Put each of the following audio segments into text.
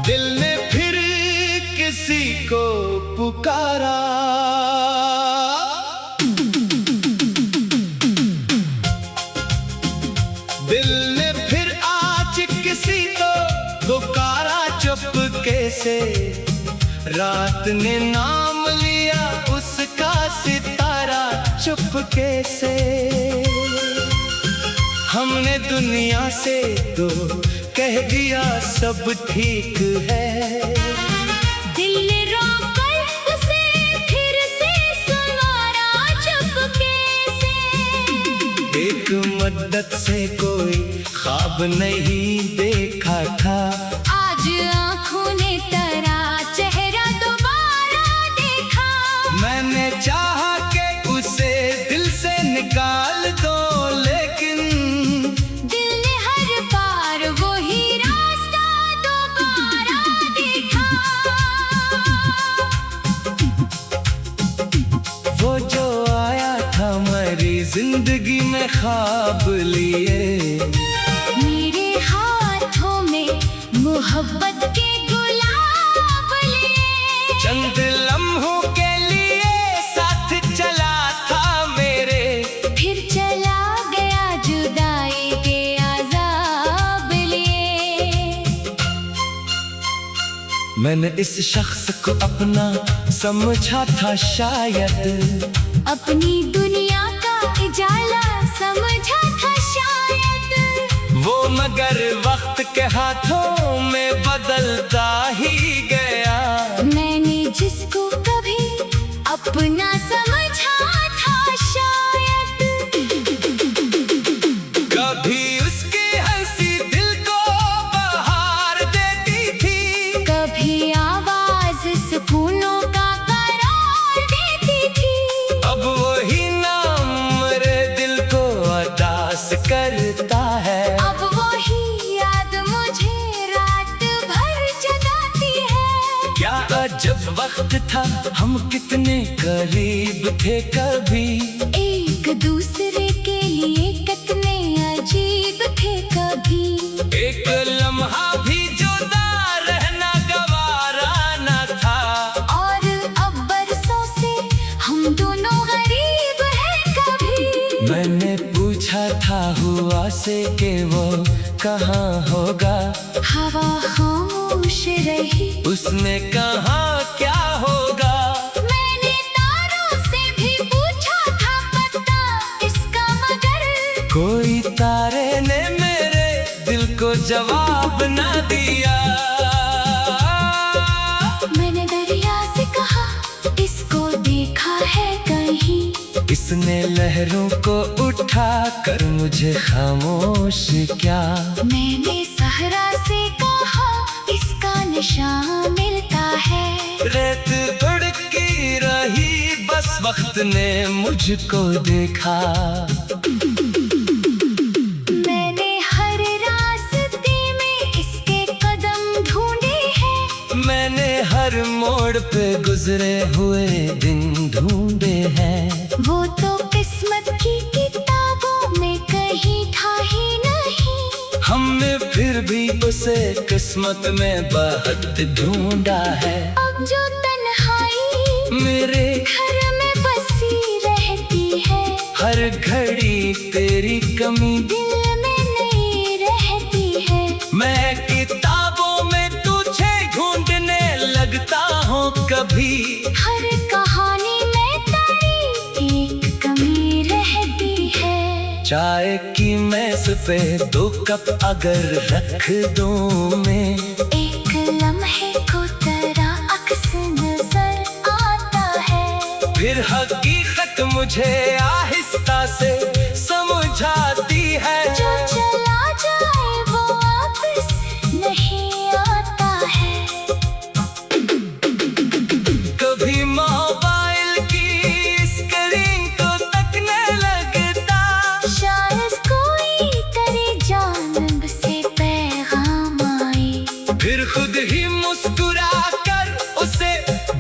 दिल ने फिर किसी को पुकारा, दिल ने फिर आज किसी को पुकारा चुपके से। रात ने नाम लिया उसका सितारा चुपके से। हमने दुनिया से तो कह दिया सब ठीक है, दिल ने रोकर उसे फिर से संवारा चुपके से। एक मद्दत से कोई ख्वाब नहीं देखा था, आज आँखों ने तेरा चेहरा दोबारा देखा। मैंने चाहा कि उसे दिल से निकाल दो, लेकिन दिल ने हर बार वही रास्ता दोबारा देखा। वो जो आया था मेरी जिंदगी में ख्वाब लिए, मेरे हाथों में मोहब्बत के गुलाब लिए। चंद लम्हों के लिए साथ चला था मेरे, फिर चला गया जुदाई के अज़ाब लिए। मैंने इस शख्स को अपना समझा था शायद, अपनी दुनिया का उजाला समझा था शायद। वो मगर वक्त के हाथों में बदलता ही गया। मैंने जिसको कभी अपना समझा था शायद, कभी उसकी हंसी दिल को बहार देती थी, कभी आवाज सुकूनों का करार देती थी। अब वही नाम मेरे दिल को उदास करता है। अब वही याद मुझे रात भर जगाती है। क्या अजब वक्त था, हम कितने करीब थे कभी, एक दूसरे के लिए कितने अजीब थे कभी। एक लम्हा भी जुदा रहना गवारा न था। और अब बरसों से हम दोनों गरीब हैं कभी। मैंने पूछा था हुआ से कि वो कहाँ होगा, हवा खामोश रही, उसने कहा क्या होगा। मैंने तारों से भी पूछा था पता इसका, मगर कोई तारे ने मेरे दिल को जवाब ना दिया। मैंने दरिया से कहा इसको देखा है कहीं, इसने लहरों को उठा कर मुझे खामोश क्या। मैंने सहरा से कहा इसका निशान मिलता है। रेत उड़ती रही बस वक्त ने मुझको देखा। मैंने हर रास्ते में इसके कदम ढूंढे हैं, मैंने हर मोड़ पे गुजरे हुए दिन ढूंढे हैं। वो तो किस्मत की किताबों में कहीं था ही नहीं। हमने फिर भी उसे किस्मत में बहुत ढूंढा है। अब जो तन्हाई मेरे घर में बसी रहती है, हर घड़ी तेरी कमी दिल में नहीं रहती है। मैं किताबों में तुझे ढूंढने लगता हूँ कभी। हर कहानी में तेरी एक कमी रहती है। चाय की मेज पे 2 कप अगर रख दूं मैं, एक लम्हे को तेरा अक्स नजर आता है। फिर हकीकत मुझे आहिस्ता से समझाती है। जो चला जाए वो वापस नहीं आता है। कभी मोबाइल की स्क्रीन को तकने लगता, शायद कोई तेरी जानिब से पैगाम आए। फिर खुद ही मुस्कुरा कर उसे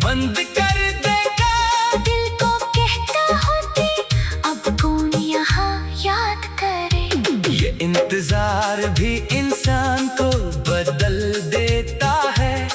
बंद कर देगा। दिल को कहता होती अब कौन यहाँ याद करे। ये इंतजार भी इंसान को बदल देता है।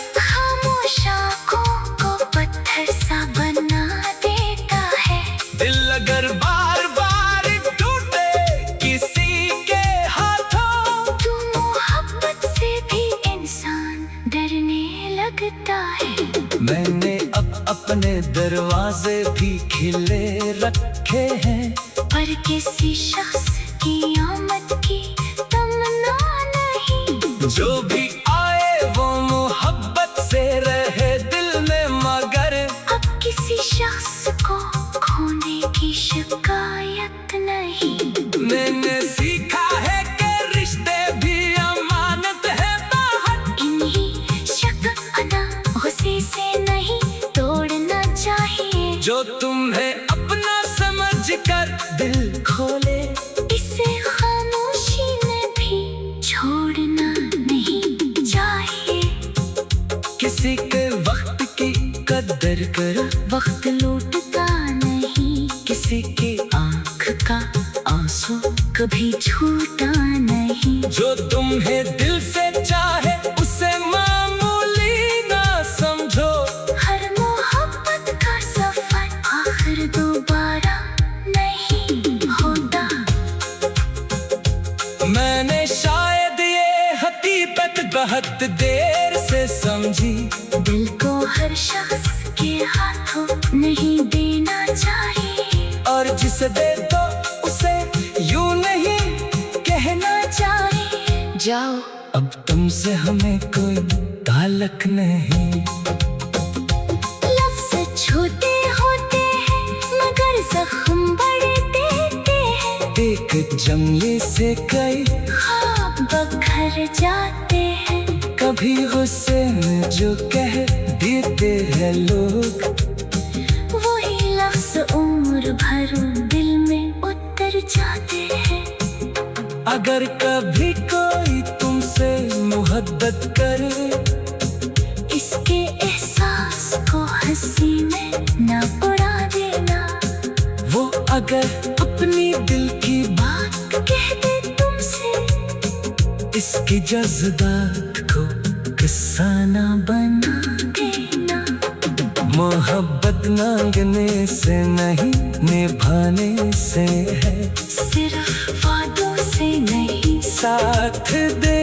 लगता है। मैंने अब अपने दरवाजे भी खिले रखे हैं, पर किसी शख्स की आमद की तमन्ना नहीं। जो भी आए वो मोहब्बत से रहे दिल में, मगर अब किसी शख्स को खोने की शिकायत नहीं। मैंने सीखा है कि रिश्ते भी अमानत है बाहर। इन्हीं शक अदा गुस्से से नहीं तोड़ना चाहिए। जो तुम्हें अपना समझ कर दिल खोले, इसे खामोशी में भी छोड़ना नहीं चाहिए। किसी के वक्त की कदर करो, वक्त लौटता नहीं। किसी की आँख का आंसू कभी छूटा नहीं। जो तुम्हें दिल से चाहे उसे मामूली ना समझो। हर मोहब्बत का सफर आखिर दोबारा नहीं होता। मैंने शायद ये हकीकत बहुत देर से समझी। दिल को हर शख्स के हाथों नहीं देना चाहिए। और जिसे दे दो उसे यूं नहीं कहना चाहिए जाओ अब तुमसे हमें कोई ताल्लुक नहीं। लफ्ज़ छोटे होते हैं मगर जख्म बड़े देते हैं। एक जंगली से कई ख्वाब बखर जाते हैं। कभी गुस्से में जो कह देते हैं लोग, वही लफ्ज़ उम्र भर दिल में उतर जाते हैं। अगर कभी कोई तुमसे मोहब्बत करे, इसके एहसास को हंसी में न उड़ा देना। वो अगर अपनी दिल की बात कह दे तुमसे, इसकी जज्बात को किस्सा ना बना देना। मोहब्बत मांगने से नहीं निभाने से है, सिर्फ वादों से नहीं साथ दे